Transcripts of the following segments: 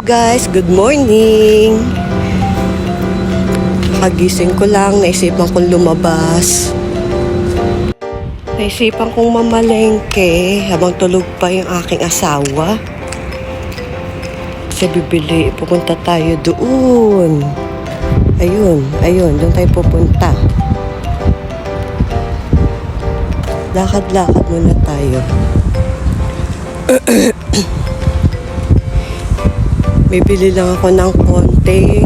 Guys, good morning. Kagising ko lang, naisipan kong lumabas. Naisipan kong mamalengke habang tulog pa yung aking asawa. Kasi pupunta tayo doon. Ayun, doon tayo pupunta. Lakad-lakad muna tayo. Bibili lang ako ng konting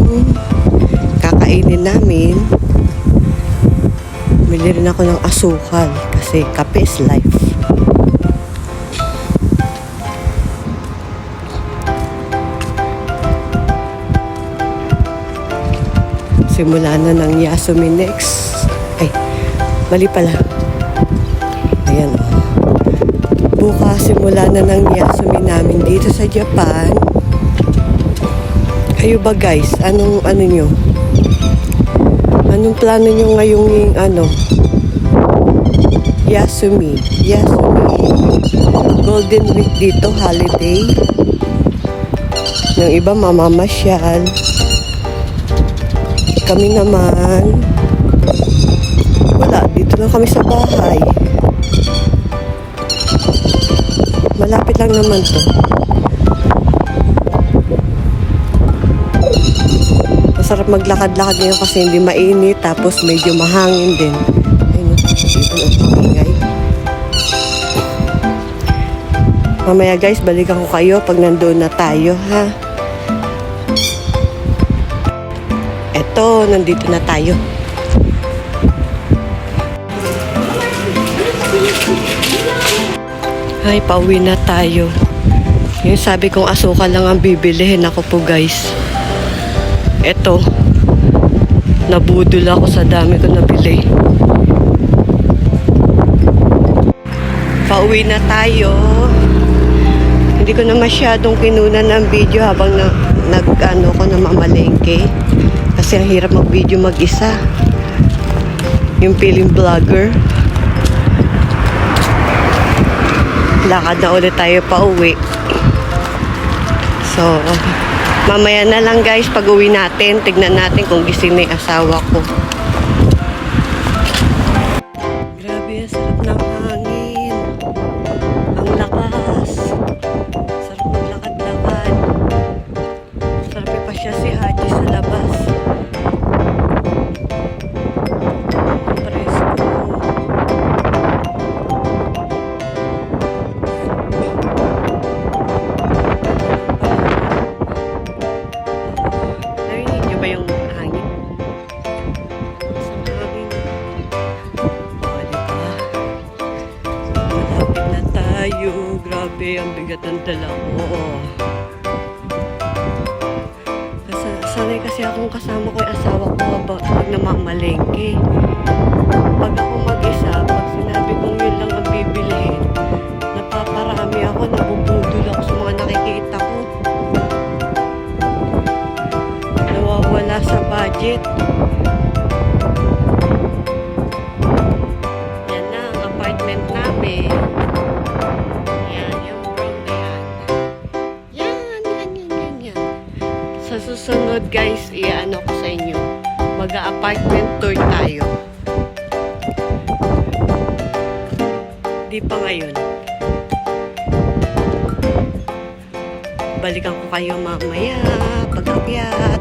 kakainin namin. Bili rin ako ng asukal kasi kape is life. Simula na ng Yasumi next. Ay, mali pala. Ayan o. Bukas simula na ng Yasumi namin dito sa Japan. Kayo ba guys? Anong nyo? Anong plano nyo ngayong Yasumi Golden Week dito, holiday. Yung iba mamamasyal. Kami naman wala, dito lang kami sa bahay. Malapit lang naman to. Masarap maglakad-lakad ngayon kasi hindi mainit, tapos medyo mahangin din. Ayun, dito ang ingay. Mamaya guys, balikan ko kayo pag nandoon na tayo, ha? Eto, nandito na tayo. Ay, pauwi na tayo. Yung sabi kong asukal lang ang bibilihin ako po guys. Eto, nabudol ako sa dami ko nabili. Pauwi na tayo. Hindi ko na masyadong kinunan ng video habang nag-ano ko na mamalengke. Kasi ang hirap mag-video mag-isa. Yung feeling vlogger. Lakad na ulit tayo pauwi. So, mamaya na lang guys, pag uwi natin, tignan natin kung gising na yung asawa ko. Grabe, ang sarap ng hangin. Ang lakas. Sarap maglakad-lakad. Sarap ipasya si Haji sa labas. Presko. Grabe, ang bigat ng dala ko. Sanay kasi akong kasama ko yung asawa ko pag namamalengke. Pag ako mag-isa, pag sinabi kong yun lang ang bibilihin, napaparami ako, nabubudol ako sa mga nakikita ko. Nawawala sa budget. Yan na, ang apartment namin. Sa susunod guys, iano ko sa inyo, mag-apartment tour tayo. Di pa ngayon. Balikan ko kayo mamaya pag-akyat.